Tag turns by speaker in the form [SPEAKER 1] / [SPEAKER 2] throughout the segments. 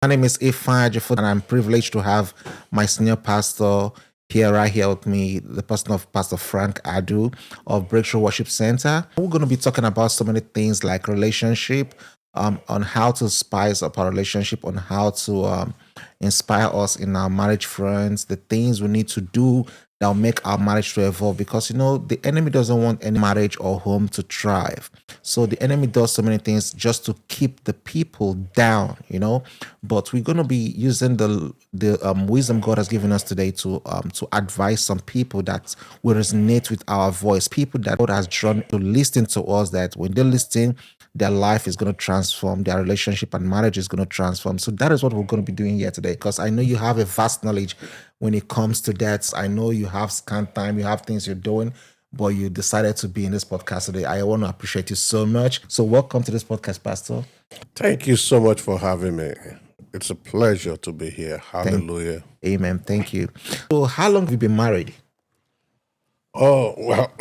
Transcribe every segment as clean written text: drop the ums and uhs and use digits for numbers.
[SPEAKER 1] My name is Ifeanyi Ajufoh, and I'm privileged to have my senior pastor here, right here with me, the person of Pastor Frank Adu of Breakthrough Worship Center. We're going to be talking about so many things like relationship, on how to spice up our relationship, on how to inspire us in our marriage friends, the things we need to do that will make our marriage to evolve. Because the enemy doesn't want any marriage or home to thrive. So the enemy does so many things just to keep the people down. But we're gonna be using the wisdom God has given us today to advise some people that will resonate with our voice. People that God has drawn to listen to us. That when they listen, their life is going to transform, their relationship and marriage is going to transform. So that is what we're going to be doing here today, because I know you have a vast knowledge when it comes to that. I know you have scant time, you have things you're doing, but you decided to be in this podcast today. I want to appreciate you so much. So welcome to this podcast, Pastor.
[SPEAKER 2] Thank you so much for having me. It's a pleasure to be here.
[SPEAKER 1] Thank
[SPEAKER 2] Hallelujah.
[SPEAKER 1] Amen. Thank you. So how long have you been married?
[SPEAKER 2] Oh, well,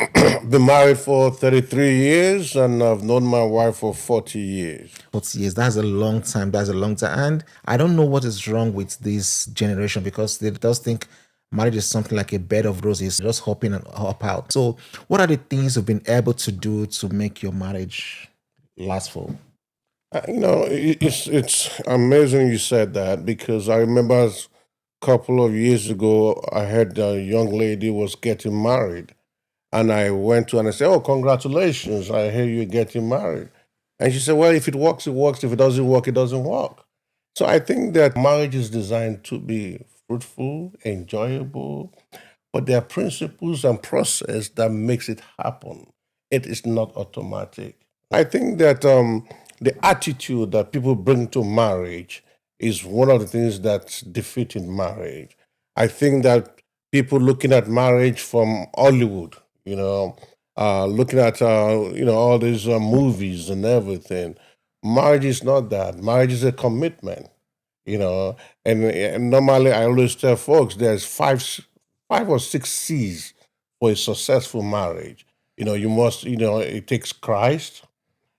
[SPEAKER 2] been married for 33 years and I've known my wife for 40 years.
[SPEAKER 1] 40 years. That's a long time. That's a long time. And I don't know what is wrong with this generation, because they just think marriage is something like a bed of roses, just hopping and hop out. So what are the things you've been able to do to make your marriage lastful?
[SPEAKER 2] It's amazing you said that because I remember a couple of years ago, I heard a young lady was getting married. And I went to her and I said, "Oh, congratulations. I hear you're getting married." And she said, "Well, if it works, it works. If it doesn't work, it doesn't work." So I think that marriage is designed to be fruitful, enjoyable, but there are principles and process that makes it happen. It is not automatic. I think that the attitude that people bring to marriage is one of the things that's defeating marriage. I think that people looking at marriage from Hollywood, looking at all these movies and everything. Marriage is not that. Marriage is a commitment, and normally I always tell folks there's five or six C's for a successful marriage. You must, it takes Christ,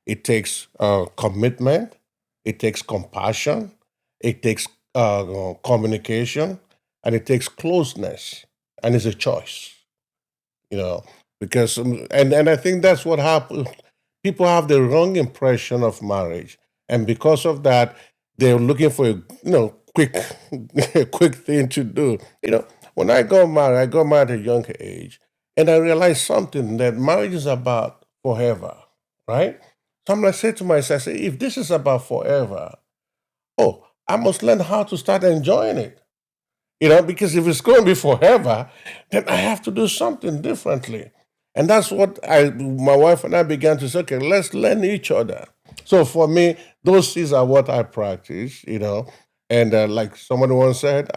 [SPEAKER 2] it takes commitment, it takes compassion, it takes communication, and it takes closeness, and it's a choice. You know, because and I think that's what happens. People have the wrong impression of marriage, and because of that, they're looking for a quick a quick thing to do. When I got married at a young age, and I realized something that marriage is about forever, right? So I say to myself, I say, if this is about forever, oh, I must learn how to start enjoying it. Because if it's going to be forever, then I have to do something differently. And that's what my wife and I began to say, okay, let's learn each other. So for me, those things are what I practice, And like someone once said,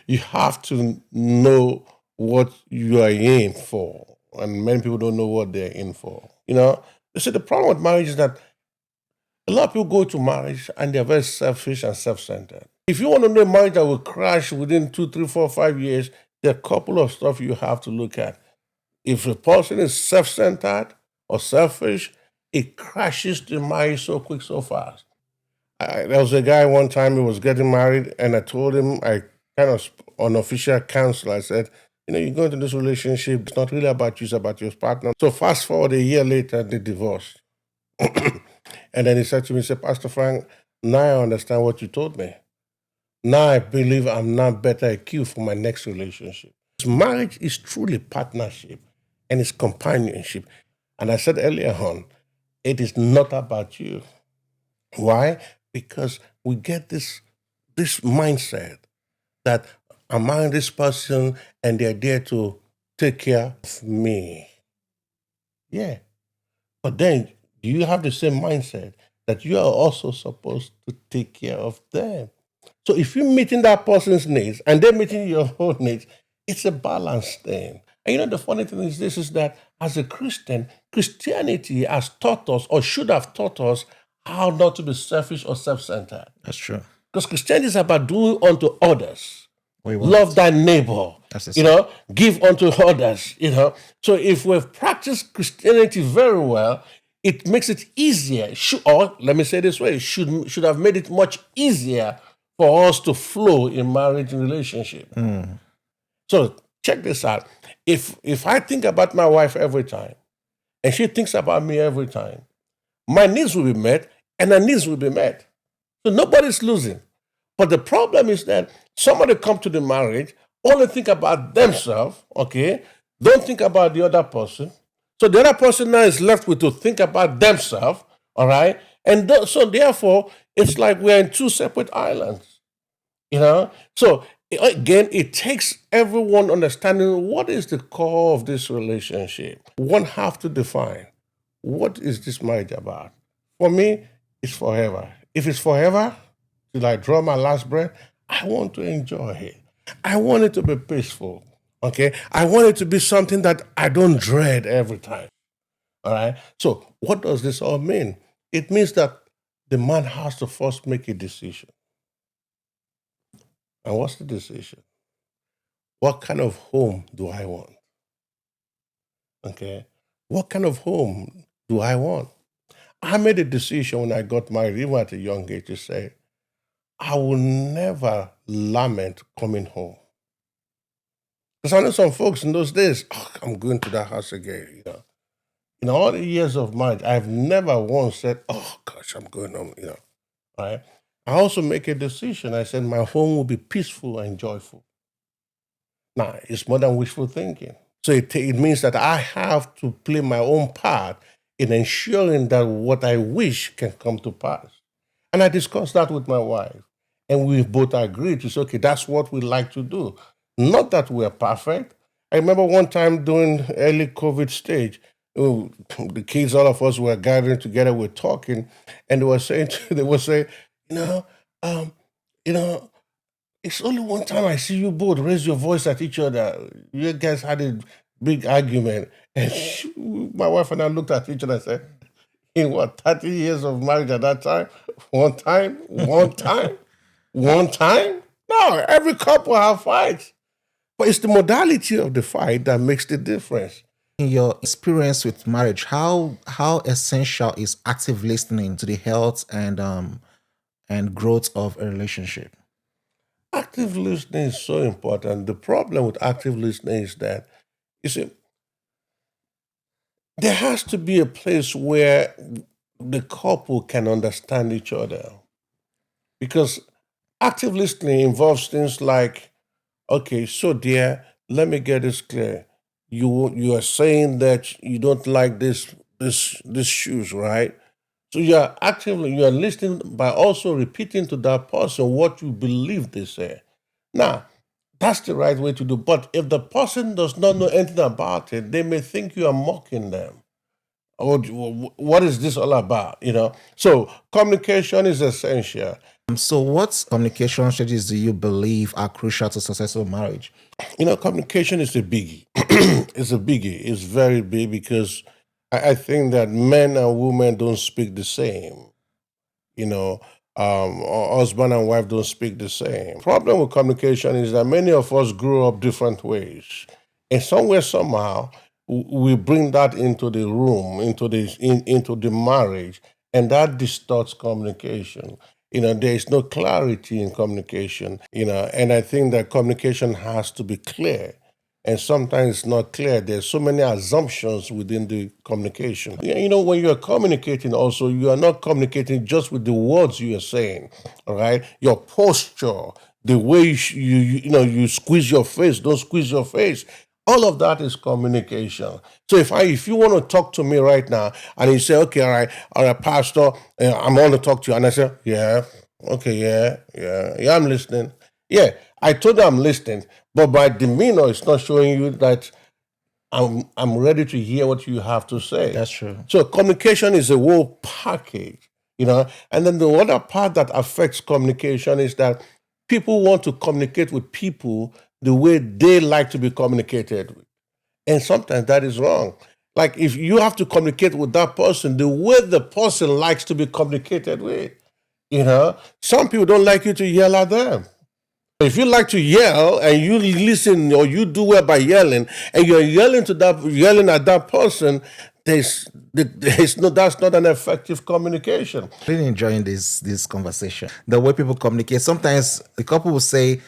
[SPEAKER 2] you have to know what you are in for. And many people don't know what they're in for. They say the problem with marriage is that a lot of people go to marriage and they're very selfish and self-centered. If you want to know a marriage that will crash within 2, 3, 4, 5 years, there are a couple of stuff you have to look at. If a person is self-centered or selfish, it crashes the marriage so quick, so fast. There was a guy one time who was getting married, and I told him, I kind of unofficial counsel, I said, you go into this relationship, it's not really about you, it's about your partner. So fast forward a year later, they divorced. And then he said to me, he said, Pastor Frank, now I understand what you told me. Now I believe I'm now better equipped for my next relationship. Marriage is truly partnership and it's companionship. And I said earlier on, it is not about you. Why? Because we get this mindset that I'm marrying this person and they're there to take care of me. Yeah. But then you have the same mindset that you are also supposed to take care of them. So if you're meeting that person's needs and they're meeting your own needs, it's a balanced thing. And the funny thing is this is that as a Christian, Christianity has taught us or should have taught us how not to be selfish or self-centered.
[SPEAKER 1] That's true.
[SPEAKER 2] Because Christianity is about doing unto others.
[SPEAKER 1] We want
[SPEAKER 2] Love thy neighbor.
[SPEAKER 1] That's the
[SPEAKER 2] Give unto others. So if we've practiced Christianity very well, it makes it easier, or let me say this way, should have made it much easier for us to flow in marriage relationship. So check this out. If I think about my wife every time, and she thinks about me every time, my needs will be met, and her needs will be met. So nobody's losing. But the problem is that somebody come to the marriage, only think about themselves, okay? Don't think about the other person. So the other person now is left with to think about themselves, all right? And so therefore, it's like we're in two separate islands, you know? So again, it takes everyone understanding what is the core of this relationship. One have to define, what is this marriage about? For me, it's forever. If it's forever, till I draw my last breath, I want to enjoy it. I want it to be peaceful. Okay? I want it to be something that I don't dread every time. All right? So, what does this all mean? It means that the man has to first make a decision. And what's the decision? What kind of home do I want? Okay? What kind of home do I want? I made a decision when I got married, even at a young age, to say, I will never lament coming home. Because I know some folks in those days, oh, I'm going to that house again. In all the years of marriage, I've never once said, oh gosh, I'm going home, right? I also make a decision. I said my home will be peaceful and joyful. Now, it's more than wishful thinking. So it means that I have to play my own part in ensuring that what I wish can come to pass. And I discussed that with my wife. And we both agreed to say, okay, that's what we like to do. Not that we're perfect. I remember one time during early COVID stage, the kids, all of us were gathering together, we're talking, and they were saying, you know, um, you know, it's only one time I see you both raise your voice at each other. You guys had a big argument. And my wife and I looked at each other and said, in what, 30 years of marriage at that time? One time? One time? One time? No, every couple have fights. But it's the modality of the fight that makes the difference.
[SPEAKER 1] In your experience with marriage, how essential is active listening to the health and growth of a relationship?
[SPEAKER 2] Active listening is so important. The problem with active listening is that, you see, there has to be a place where the couple can understand each other. Because active listening involves things like, okay, so dear, let me get this clear. You are saying that you don't like this shoes, right? So you are listening by also repeating to that person what you believe they say. Now, that's the right way to do. But if the person does not know anything about it, they may think you are mocking them. Oh, what is this all about? So communication is essential.
[SPEAKER 1] So, what communication strategies do you believe are crucial to successful marriage?
[SPEAKER 2] Communication is a biggie. It's a biggie. It's very big because I think that men and women don't speak the same. Husband and wife don't speak the same. Problem with communication is that many of us grew up different ways, and somewhere somehow we bring that into the room, into the marriage, and that distorts communication. There is no clarity in communication. And I think that communication has to be clear. And sometimes it's not clear. There's so many assumptions within the communication. When you are communicating also, you are not communicating just with the words you are saying, all right? Your posture, the way you squeeze your face, don't squeeze your face. All of that is communication. So if you want to talk to me right now and you say, okay, all right, Pastor, I'm going to talk to you. And I say, yeah, okay, yeah, I'm listening. Yeah, I told you I'm listening, but my demeanor is not showing you that I'm ready to hear what you have to say.
[SPEAKER 1] That's true.
[SPEAKER 2] So communication is a whole package, And then the other part that affects communication is that people want to communicate with people the way they like to be communicated with. And sometimes that is wrong. Like if you have to communicate with that person the way the person likes to be communicated with, some people don't like you to yell at them. If you like to yell and you listen or you do well by yelling and you're yelling at that person, there's That's not an effective communication.
[SPEAKER 1] Really enjoying this conversation. The way people communicate. Sometimes the couple will say,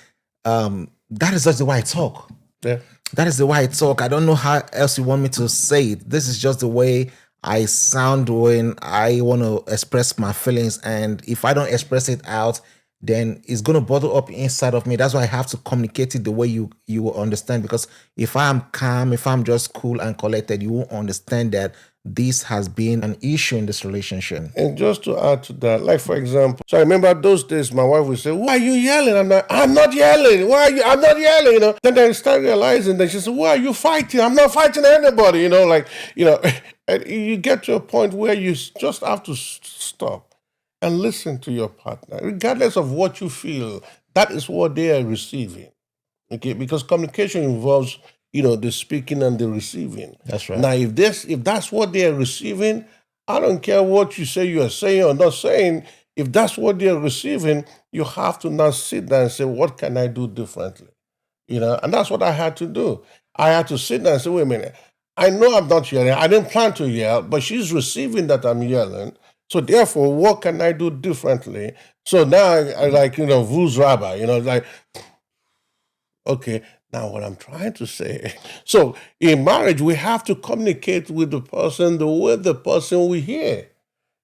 [SPEAKER 1] "That is just the way I talk.
[SPEAKER 2] Yeah.
[SPEAKER 1] That is the way I talk. I don't know how else you want me to say it. This is just the way I sound when I want to express my feelings. And if I don't express it out, then it's gonna bottle up inside of me. That's why I have to communicate it the way you will understand. Because if I'm calm, if I'm just cool and collected, you won't understand that this has been an issue in this relationship.
[SPEAKER 2] And just to add to that, like for example, so I remember those days my wife would say, "Why are you yelling?" I'm not yelling. Why are you? I'm not yelling. Then I start realizing that she said, "Why are you fighting? I'm not fighting anybody." And you get to a point where you just have to stop and listen to your partner, regardless of what you feel. That is what they are receiving. Okay, because communication involves, the speaking and the receiving.
[SPEAKER 1] That's right.
[SPEAKER 2] Now, if that's what they are receiving, I don't care what you say you are saying or not saying. If that's what they are receiving, you have to now sit down and say, what can I do differently? And that's what I had to do. I had to sit down and say, wait a minute, I know I'm not yelling. I didn't plan to yell, but she's receiving that I'm yelling. So therefore, what can I do differently? So now I like, Vuz Rabba, like, okay, now what I'm trying to say. So in marriage, we have to communicate with the person the way the person we hear.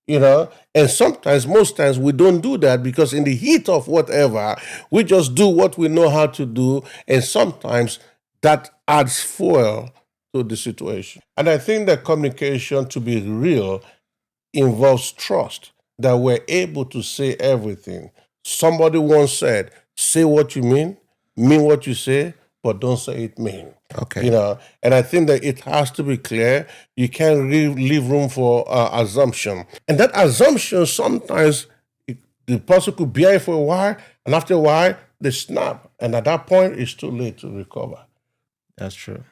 [SPEAKER 2] And sometimes, most times, we don't do that because in the heat of whatever, we just do what we know how to do, and sometimes that adds fuel to the situation. And I think that communication, to be real, involves trust, that we're able to say everything. Somebody once said, say what you mean what you say, but don't say it mean.
[SPEAKER 1] Okay.
[SPEAKER 2] And I think that it has to be clear. You can't leave room for assumption. And that assumption, sometimes the person could bear it for a while, and after a while, they snap. And at that point, it's too late to recover.
[SPEAKER 1] That's true.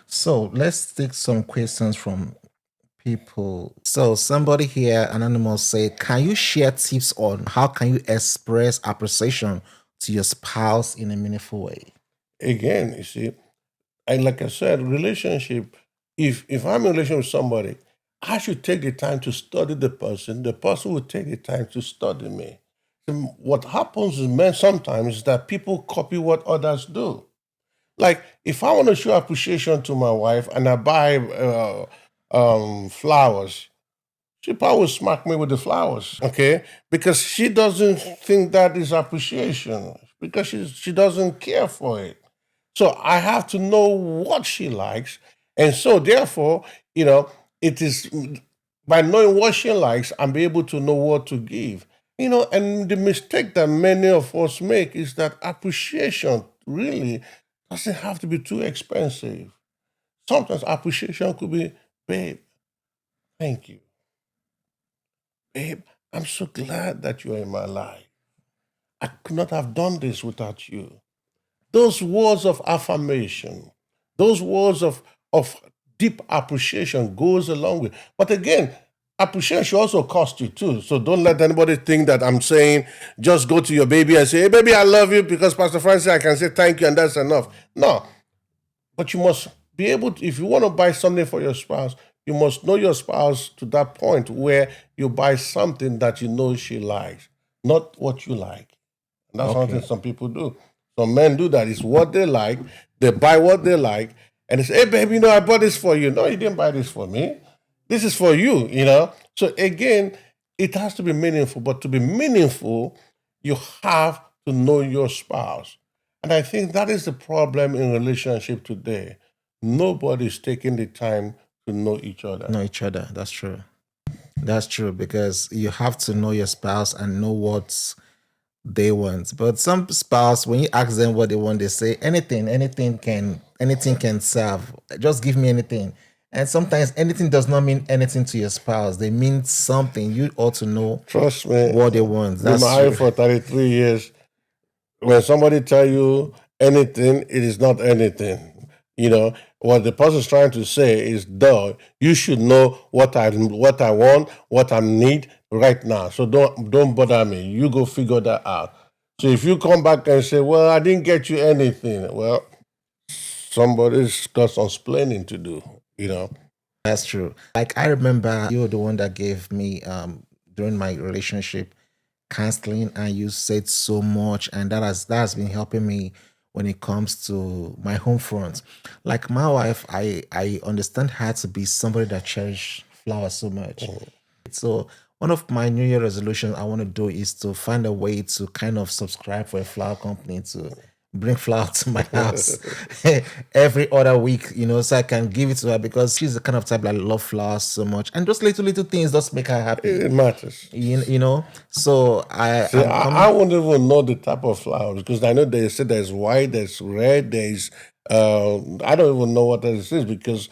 [SPEAKER 1] So let's take some questions from people. So somebody here, anonymous, say, can you share tips on how can you express appreciation to your spouse in a meaningful way?
[SPEAKER 2] Again, you see, and like I said, relationship, if I'm in a relationship with somebody, I should take the time to study the person. The person will take the time to study me. And what happens is, men, sometimes is that people copy what others do. Like, if I want to show appreciation to my wife and I buy flowers, she probably will smack me with the flowers, okay? Because she doesn't think that is appreciation, because she doesn't care for it. So I have to know what she likes. And so therefore, it is by knowing what she likes, I'm able to know what to give. And the mistake that many of us make is that appreciation really doesn't have to be too expensive. Sometimes appreciation could be, babe, thank you. Babe, I'm so glad that you're in my life. I could not have done this without you. Those words of affirmation, those words of deep appreciation goes a long way. But again, appreciation also cost you too. So don't let anybody think that I'm saying just go to your baby and say, hey, baby, I love you, because Pastor Frank said I can say thank you and that's enough. No. But you must be able to, if you want to buy something for your spouse, you must know your spouse to that point where you buy something that you know she likes, not what you like. And that's something some people do. Some men do that. It's what they like. They buy what they like. And they say, hey, baby, I bought this for you. No, you didn't buy this for me. This is for you, So again, it has to be meaningful. But to be meaningful, you have to know your spouse. And I think that is the problem in relationship today. Nobody's taking the time to know each other.
[SPEAKER 1] Know each other. That's true. That's true, because you have to know your spouse and know what they want. But some spouse, when you ask them what they want, they say anything can serve. Just give me anything. And sometimes anything does not mean anything to your spouse. They mean something. You ought to know.
[SPEAKER 2] Trust me,
[SPEAKER 1] what they want.
[SPEAKER 2] That's married for 33 years. When somebody tell you anything, it is not anything. What the person is trying to say is, duh, you should know what I want, what I need right now. So don't bother me. You go figure that out. So if you come back and say, well, I didn't get you anything, well, somebody's got some explaining to do.
[SPEAKER 1] That's true. Like I remember you're the one that gave me during my relationship counseling, and you said so much, and that has been helping me when it comes to my home front. Like my wife, I understand her to be somebody that cherish flowers so much. So one of my New Year resolutions I want to do is to find a way to kind of subscribe for a flower company to bring flower to my house every other week, so I can give it to her because she's the kind of type that love flowers so much, and those little things just make her happy.
[SPEAKER 2] It matters.
[SPEAKER 1] So
[SPEAKER 2] See,
[SPEAKER 1] I'm
[SPEAKER 2] I
[SPEAKER 1] coming.
[SPEAKER 2] won't even know the type of flowers because I know they say there's white, there's red, there's I don't even know what this is because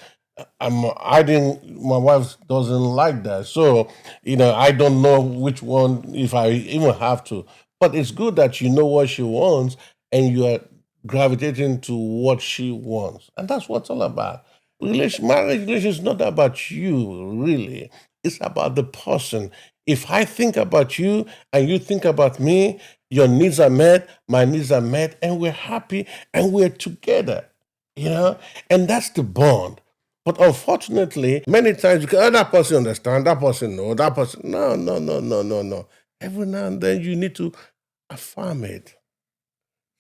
[SPEAKER 2] I didn't my wife doesn't like that. So, I don't know which one if I even have to. But it's good that you know what she wants and you are gravitating to what she wants. And that's what it's all about. Marriage relation is not about you, really. It's about the person. If I think about you and you think about me, your needs are met, my needs are met, and we're happy and we're together, you know? And that's the bond. But unfortunately, many times you can, that person understand, that person know, that person, no, no, no, no, no, no. Every now and then you need to affirm it,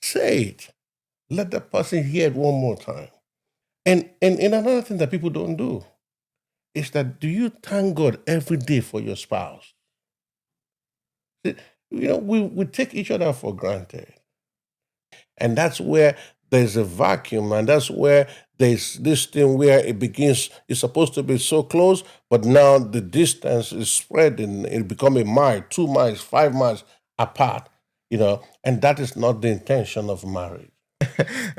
[SPEAKER 2] say it, let the person hear it one more time. And another thing that people don't do is that do you thank God every day for your spouse? See, we take each other for granted. And that's where there's a vacuum, and that's where there's this thing where it begins, it's supposed to be so close, but now the distance is spreading, it become a mile, 2 miles, 5 miles apart, and that is not the intention of marriage.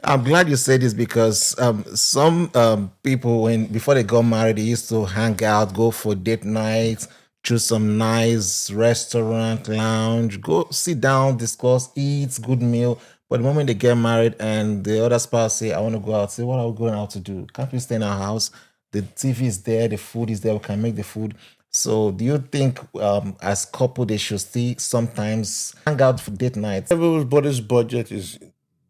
[SPEAKER 1] I'm glad you said this because some people, when before they got married, they used to hang out, go for date nights, choose some nice restaurant, lounge, go sit down, discuss, eat, good meal. But the moment they get married and the other spouse say, "I want to go out," say, "What are we going out to do? Can't we stay in our house? The TV is there, the food is there, we can make the food." So, do you think, as couple, they should still sometimes hang out for date nights?
[SPEAKER 2] Everybody's budget is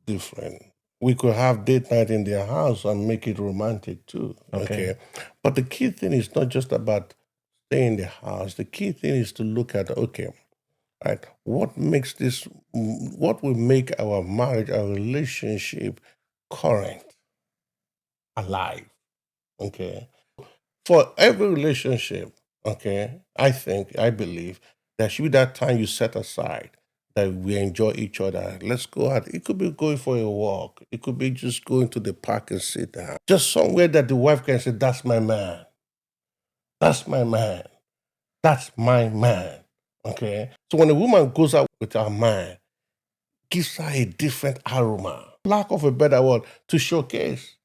[SPEAKER 2] different. We could have date night in their house and make it romantic too.
[SPEAKER 1] Okay.
[SPEAKER 2] Okay. But the key thing is not just about staying in the house. The key thing is to look at, okay, right, what will make our marriage, our relationship current, alive? Okay. For every relationship, okay, I believe there should be that time you set aside that we enjoy each other. Let's go out. It could be going for a walk. It could be just going to the park and sit down. Just somewhere that the wife can say, "That's my man. That's my man. That's my man." Okay. So when a woman goes out with her man, gives her a different aroma, lack of a better word, to showcase.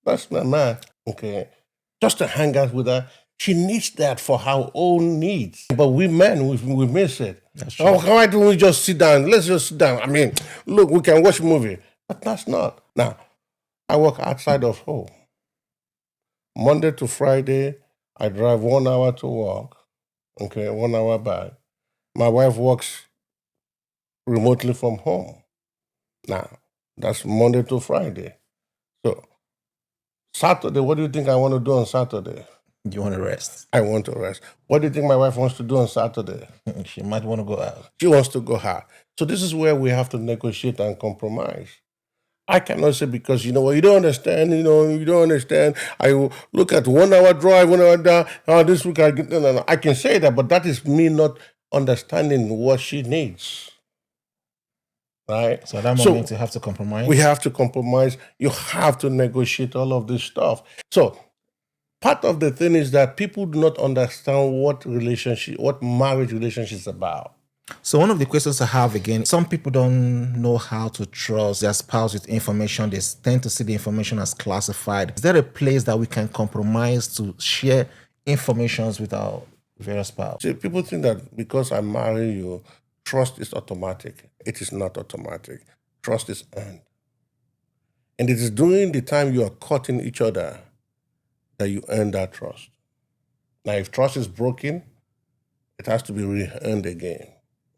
[SPEAKER 2] That's my man. Okay. Just to hang out with her. She needs that for her own needs. But we men, we miss it.
[SPEAKER 1] That's
[SPEAKER 2] Oh,
[SPEAKER 1] true.
[SPEAKER 2] why don't we just sit down? Let's just sit down. I mean, look, we can watch a movie. But that's not. Now, I work outside of home. Monday to Friday, I drive 1 hour to work. Okay, 1 hour back. My wife works remotely from home. Now, that's Monday to Friday. So, Saturday, what do you think I want to do on Saturday?
[SPEAKER 1] You want to rest.
[SPEAKER 2] I want to rest. What do you think my wife wants to do on Saturday?
[SPEAKER 1] She might want to go out.
[SPEAKER 2] She wants to go hard. So this is where we have to negotiate and compromise. I cannot say because you know what you don't understand. You don't understand. I will look at 1 hour drive, 1 hour down. Oh, this week I get. No, no, no. I can say that, but that is me not understanding what she needs. Right.
[SPEAKER 1] So at that moment,
[SPEAKER 2] So
[SPEAKER 1] you have to
[SPEAKER 2] we
[SPEAKER 1] compromise.
[SPEAKER 2] have to compromise. You have to negotiate all of this stuff. So part of the thing is that people do not understand what marriage relationship is about.
[SPEAKER 1] So one of the questions I have again, some people don't know how to trust their spouse with information. They tend to see the information as classified. Is there a place that we can compromise to share informations with our various spouse?
[SPEAKER 2] See, people think that because I marry you, trust is automatic. It is not automatic. Trust is earned. And it is during the time you are cutting each other that you earn that trust. Now, if trust is broken, it has to be re-earned again.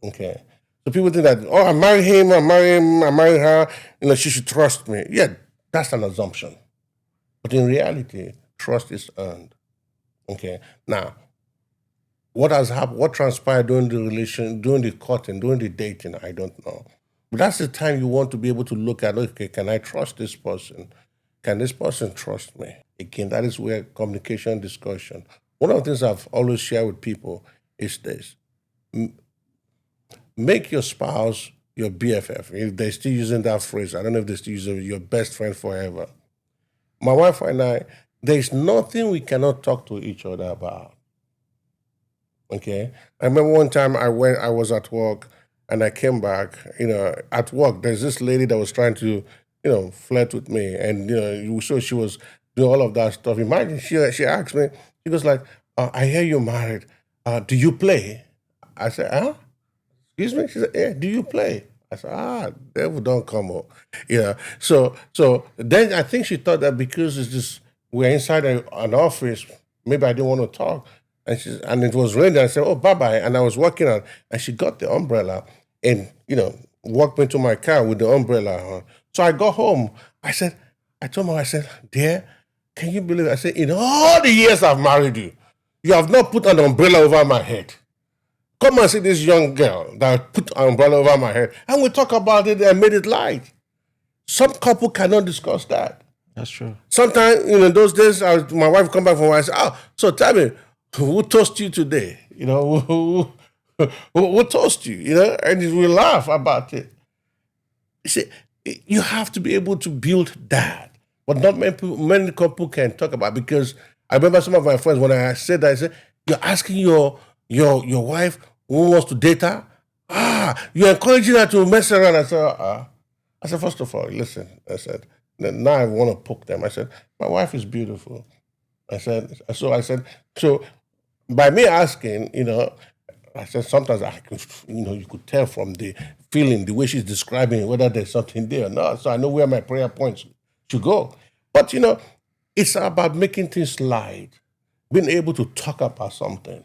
[SPEAKER 2] Okay. So people think that, oh, I marry him, I marry him, I marry her, she should trust me. Yeah, that's an assumption. But in reality, trust is earned. Okay. Now, what has happened? What transpired during the relation, during the courting, during the dating? I don't know. But that's the time you want to be able to look at. Okay, can I trust this person? Can this person trust me? Again, that is where communication, discussion. One of the things I've always shared with people is this: make your spouse your BFF. If they're still using that phrase, I don't know if they're still using it, your best friend forever. My wife and I, there's nothing we cannot talk to each other about. Okay. I remember one time I was at work and I came back, at work, there's this lady that was trying to, flirt with me. And, so she was doing all of that stuff. Imagine she asked me, she was like, I hear you're married. Do you play? I said, huh? Excuse me? She said, yeah, do you play? I said, devil don't come up. So then I think she thought that because it's just we're inside an office, maybe I didn't want to talk. And it was raining. I said, oh, bye-bye. And I was walking on, and she got the umbrella and, walked me to my car with the umbrella on. So I got home. I told her, I said, dear, can you believe it? I said, in all the years I've married you, you have not put an umbrella over my head. Come and see this young girl that put an umbrella over my head. And we talk about it and made it light. Some couple cannot discuss that.
[SPEAKER 1] That's true.
[SPEAKER 2] Sometimes, those days, my wife come back from work and say, so tell me, who toast you today? Who toast you? And we laugh about it. You see, you have to be able to build that. But not many couple can talk about, because I remember some of my friends, when I said that, I said, you're asking your wife who wants to date her? You're encouraging her to mess around. I said, first of all, listen, I said, now I want to poke them. I said, my wife is beautiful. I said, so by me asking, I said, sometimes I could, you could tell from the feeling, the way she's describing whether there's something there or not. So I know where my prayer points should go. But, it's about making things light, being able to talk about something.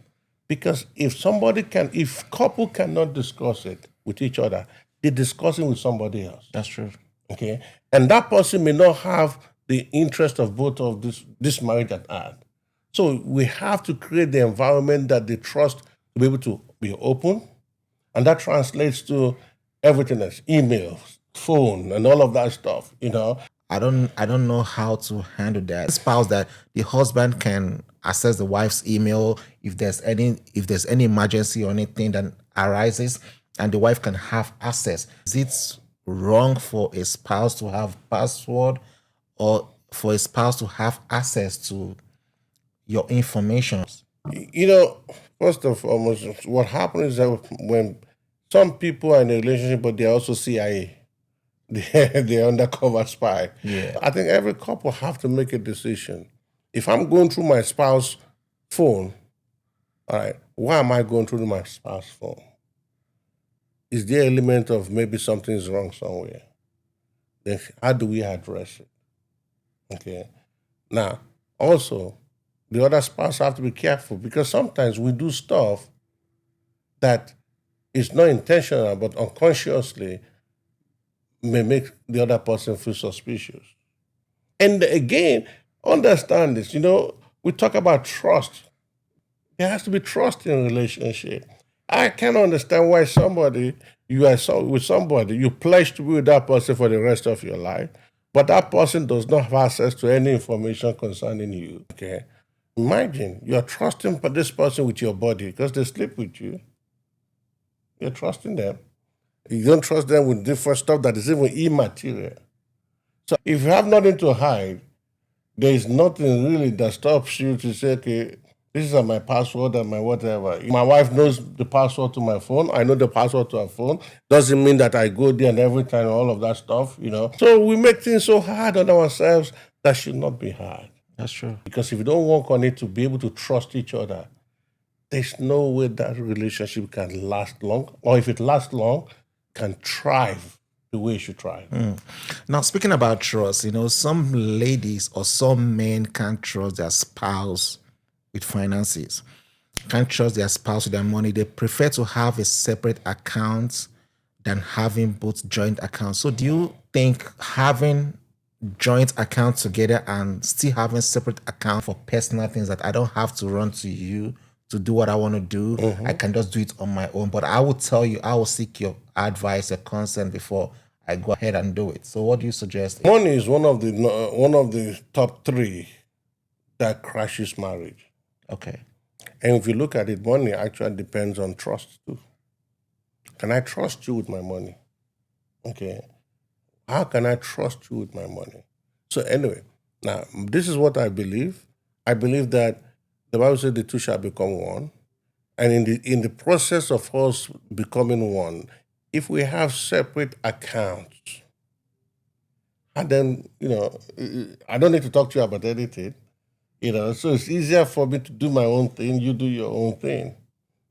[SPEAKER 2] Because if couple cannot discuss it with each other, they're discussing with somebody else.
[SPEAKER 1] That's true.
[SPEAKER 2] Okay. And that person may not have the interest of both of this marriage at hand. So we have to create the environment that they trust to be able to be open. And that translates to everything else, emails, phone, and all of that stuff,
[SPEAKER 1] I don't know how to handle that. Spouse that the husband can access the wife's email if there's any emergency or anything that arises, and the wife can have access. Is it wrong for a spouse to have password, or for a spouse to have access to your information?
[SPEAKER 2] First and foremost, what happens is that when some people are in a relationship, but they're also CIA, they're undercover spy.
[SPEAKER 1] Yeah.
[SPEAKER 2] I think every couple have to make a decision. If I'm going through my spouse's phone, all right, why am I going through my spouse's phone? Is there an element of maybe something's wrong somewhere? Then how do we address it? Okay. Now, also, the other spouse have to be careful, because sometimes we do stuff that is not intentional but unconsciously may make the other person feel suspicious. And again, understand this. We talk about trust. There has to be trust in a relationship. I can understand why with somebody, you pledge to be with that person for the rest of your life, but that person does not have access to any information concerning you. Okay. Imagine you're trusting this person with your body because they sleep with you. You're trusting them. You don't trust them with different stuff that is even immaterial. So if you have nothing to hide, there is nothing really that stops you to say, okay, this is my password and my whatever. My wife knows the password to my phone. I know the password to her phone. Doesn't mean that I go there and every time, all of that stuff, So we make things so hard on ourselves that should not be hard.
[SPEAKER 1] That's true.
[SPEAKER 2] Because if you don't work on it to be able to trust each other, there's no way that relationship can last long. Or if it lasts long, can thrive the way it should thrive.
[SPEAKER 1] Now, speaking about trust, some ladies or some men can't trust their spouse with finances, can't trust their spouse with their money. They prefer to have a separate account than having both joint accounts. So do you think having joint account together and still having separate account for personal things that I don't have to run to you to do what I want to do. I can just do it on my own. But I will tell you, I will seek your advice, your consent before I go ahead and do it. So what do you suggest?
[SPEAKER 2] Money is one of the top three that crashes marriage.
[SPEAKER 1] Okay.
[SPEAKER 2] And if you look at it, money actually depends on trust too. Can I trust you with my money? Okay. How can I trust you with my money? So anyway, now this is what I believe. I believe that the Bible says the two shall become one. And in the process of us becoming one, if we have separate accounts, and then I don't need to talk to you about anything. So it's easier for me to do my own thing, you do your own thing.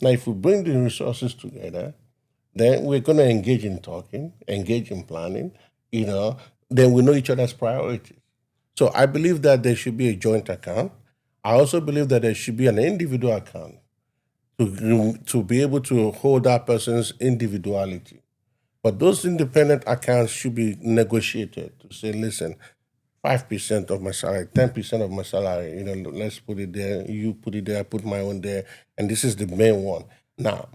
[SPEAKER 2] Now, if we bring the resources together, then we're going to engage in talking, engage in planning, then we know each other's priorities. So I believe that there should be a joint account. I also believe that there should be an individual account to be able to hold that person's individuality. But those independent accounts should be negotiated to say, listen, 5% of my salary, 10% of my salary, let's put it there, you put it there, I put my own there, and this is the main one. Now,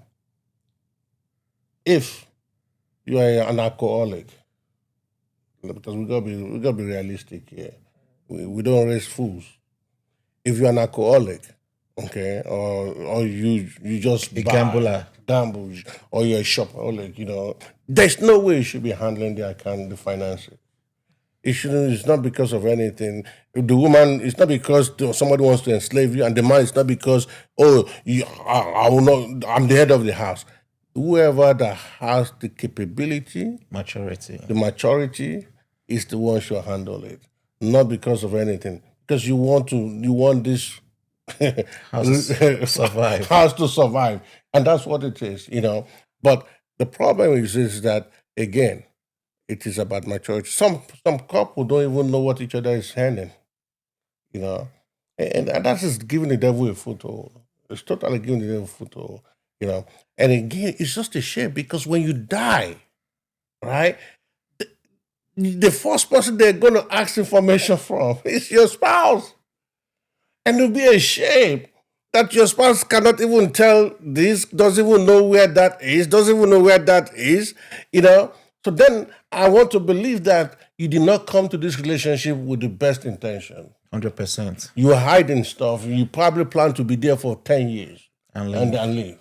[SPEAKER 2] if you are an alcoholic, because we gotta be realistic here. We don't raise fools. If you're an alcoholic, okay, or you just
[SPEAKER 1] A gambler.
[SPEAKER 2] gamble, or you're a shopaholic, there's no way you should be handling the account, the finances. It shouldn't. It's not because of anything. The woman. It's not because somebody wants to enslave you, and the man. It's not because I will not. I'm the head of the house. Whoever that has the capability,
[SPEAKER 1] Maturity.
[SPEAKER 2] the maturity, is the one should handle it. Not because of anything. Because you want this
[SPEAKER 1] House survive.
[SPEAKER 2] house to survive, and that's what it is. But the problem is that again it is about maturity. Some couple don't even know what each other is handing, you know, and that's just giving the devil a foothold. It's totally giving the devil a foothold, you know. And again, it's just a shame because when you die, right, the first person they're going to ask information from is your spouse, and it'll be a shame that your spouse cannot even tell this, doesn't even know where that is, doesn't even know where that is, you know. So then I want to believe that you did not come to this relationship with the best intention.
[SPEAKER 1] 100%.
[SPEAKER 2] You are hiding stuff. You probably plan to be there for 10 years
[SPEAKER 1] And
[SPEAKER 2] and
[SPEAKER 1] leave.
[SPEAKER 2] then leave.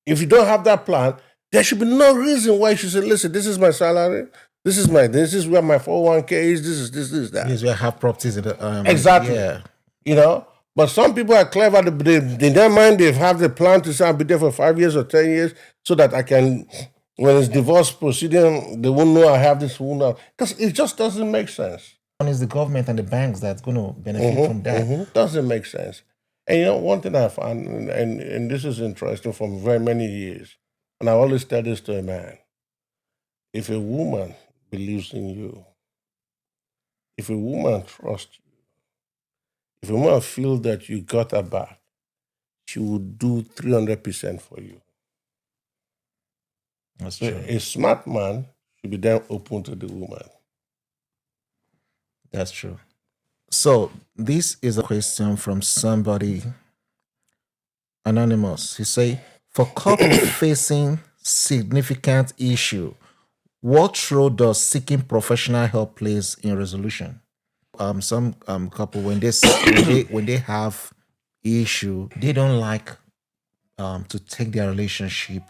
[SPEAKER 2] If you don't have that plan, there should be no reason why you should say, listen, this is my salary. This is where my 401k is. This, that.
[SPEAKER 1] This is where I have properties in the
[SPEAKER 2] Exactly.
[SPEAKER 1] Yeah.
[SPEAKER 2] But some people are clever. They in their mind, they have the plan to say, I'll be there for 5 years or 10 years so that I can, when it's divorce proceeding, they won't know I have this woman. Because it just doesn't make sense.
[SPEAKER 1] One is the government and the banks that's going to benefit from that.
[SPEAKER 2] Doesn't make sense. And one thing I found, and this is interesting from very many years, and I always tell this to a man, if a woman believes in you, if a woman trusts you, if a woman feels that you got her back, she will do 300% for you.
[SPEAKER 1] That's
[SPEAKER 2] So
[SPEAKER 1] true.
[SPEAKER 2] a smart man should be then open to the woman.
[SPEAKER 1] That's true. So this is a question from somebody anonymous. He say, for couple facing significant issue, what role does seeking professional help plays in resolution? Some couple when when they have issue, they don't like to take their relationship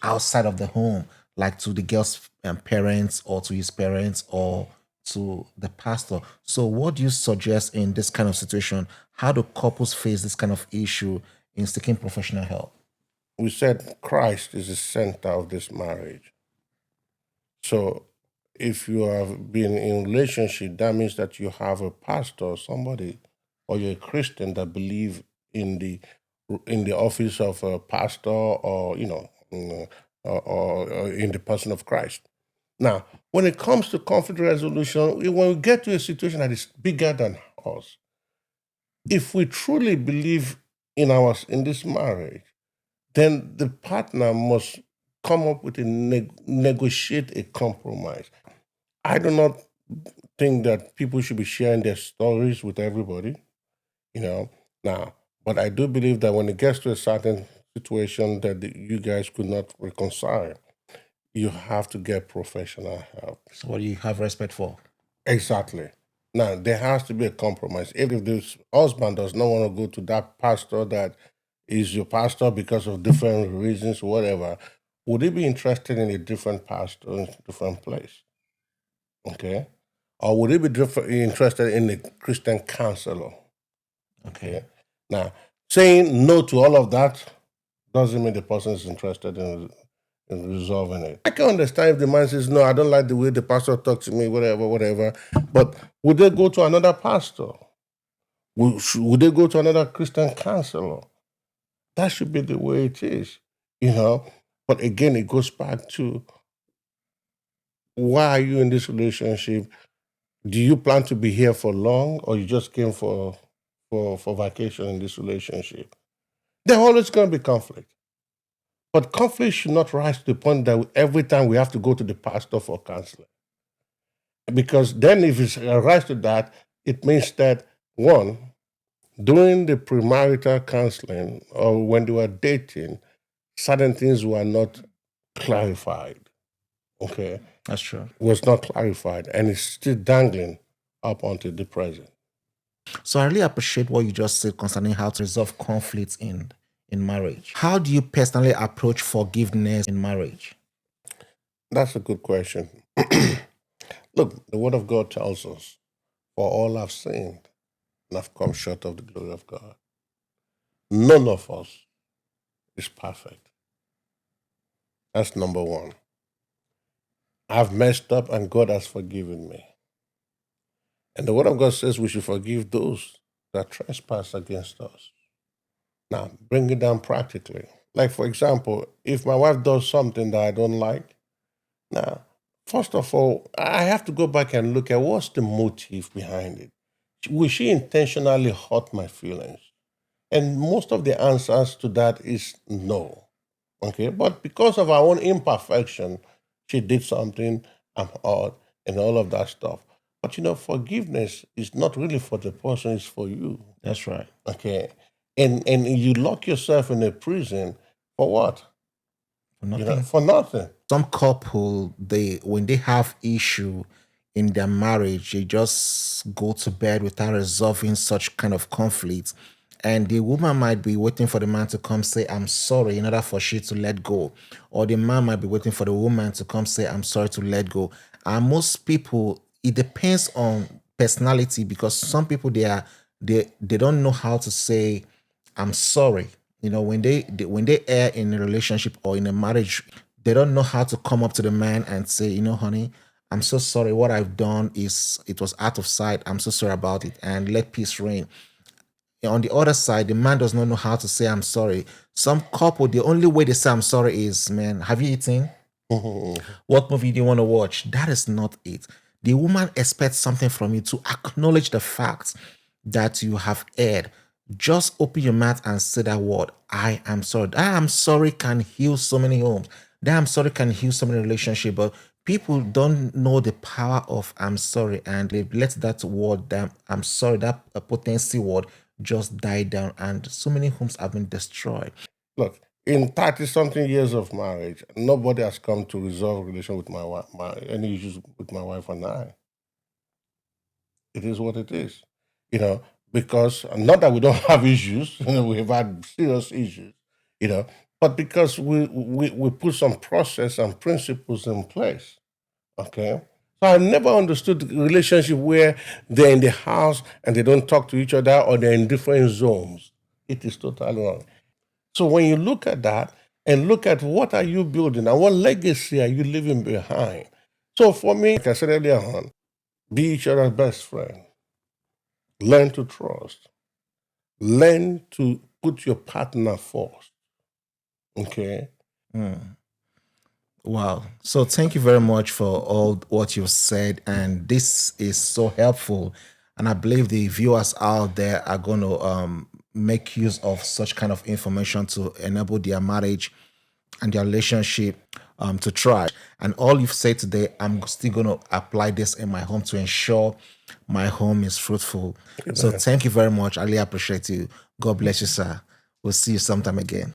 [SPEAKER 1] outside of the home, like to the girl's parents or to his parents or to the pastor. So, what do you suggest in this kind of situation? How do couples face this kind of issue in seeking professional help?
[SPEAKER 2] We said Christ is the center of this marriage. So if you have been in relationship, that means that you have a pastor or somebody, or you're a Christian that believe in the office of a pastor, or or in the person of Christ. Now, when it comes to conflict resolution, when we get to a situation that is bigger than us, if we truly believe in this marriage, then the partner must come up with negotiate a compromise. I do not think that people should be sharing their stories with everybody, you know. Now, but I do believe that when it gets to a certain situation that you guys could not reconcile, you have to get professional help.
[SPEAKER 1] So what do you have respect for?
[SPEAKER 2] Exactly. Now, there has to be a compromise. If this husband does not want to go to that pastor that is your pastor because of different reasons, whatever, would he be interested in a different pastor in a different place? Okay. Or would he be interested in a Christian counselor?
[SPEAKER 1] Okay.
[SPEAKER 2] Okay. Now, saying no to all of that doesn't mean the person is interested in resolving it. I can understand if the man says, no, I don't like the way the pastor talks to me, whatever, whatever. But would they go to another pastor? Would they go to another Christian counselor? That should be the way it is, you know. But again, it goes back to why are you in this relationship? Do you plan to be here for long, or you just came for vacation in this relationship? There's always going to be conflict. But conflict should not rise to the point that every time we have to go to the pastor for counseling. Because then, if it rise to that, it means that one, during the premarital counseling or when they were dating, certain things were not clarified. Okay,
[SPEAKER 1] That's true.
[SPEAKER 2] was not clarified, and it's still dangling up until the present.
[SPEAKER 1] So I really appreciate what you just said concerning how to resolve conflicts in marriage. How do you personally approach forgiveness in marriage?
[SPEAKER 2] That's a good question. Look, the Word of God tells us, "For all have sinned and have come short of the glory of God." None of us is perfect. That's number one. I've messed up and God has forgiven me. And the Word of God says we should forgive those that trespass against us. Now, bring it down practically. Like, for example, if my wife does something that I don't like, now, first of all, I have to go back and look at what's the motive behind it. Will she intentionally hurt my feelings? And most of the answers to that is no. Okay, but because of our own imperfection, she did something, I'm hurt, and all of that stuff. But you know, forgiveness is not really for the person, it's for you.
[SPEAKER 1] That's right.
[SPEAKER 2] Okay. And you lock yourself in a prison for what?
[SPEAKER 1] For
[SPEAKER 2] You know,
[SPEAKER 1] nothing.
[SPEAKER 2] for nothing.
[SPEAKER 1] Some couple, they when they have issue in their marriage, they just go to bed without resolving such kind of conflict. And the woman might be waiting for the man to come say, I'm sorry, in order for she to let go. Or the man might be waiting for the woman to come say, I'm sorry to let go. And most people, it depends on personality because some people they don't know how to say I'm sorry. You know, when they are in a relationship or in a marriage, they don't know how to come up to the man and say, you know, honey, I'm so sorry. What I've done is it was out of sight. I'm so sorry about it, and let peace reign. On the other side, the man does not know how to say I'm sorry. Some couple, the only way they say I'm sorry is, man, have you eaten? What movie do you want to watch? That is not it. The woman expects something from you to acknowledge the fact that you have erred. Just open your mouth and say that word. I am sorry. That I'm sorry can heal so many homes. That I'm sorry can heal so many relationships. But people don't know the power of I'm sorry, and they let that word down. I'm sorry, that potency word just die down, and so many homes have been destroyed.
[SPEAKER 2] Look, in 30 something years of marriage, nobody has come to resolve relation with my wife, any issues with my wife and I. It is what it is. You know, because not that we don't have issues, you know, we've had serious issues, you know, but because we put some process and principles in place. Okay. So I never understood the relationship where they're in the house and they don't talk to each other or they're in different zones. It is totally wrong. So when you look at that and look at what are you building and what legacy are you leaving behind. So for me, like I said earlier on, be each other's best friend. Learn to trust. Learn to put your partner first. Okay.
[SPEAKER 1] Wow. So thank you very much for all what you've said. And this is so helpful. And I believe the viewers out there are going to make use of such kind of information to enable their marriage and their relationship. to try. And all you've said today, I'm still going to apply this in my home to ensure my home is fruitful. So
[SPEAKER 2] Amen.
[SPEAKER 1] thank you very much. I really appreciate you. God bless you, sir. We'll see you sometime again.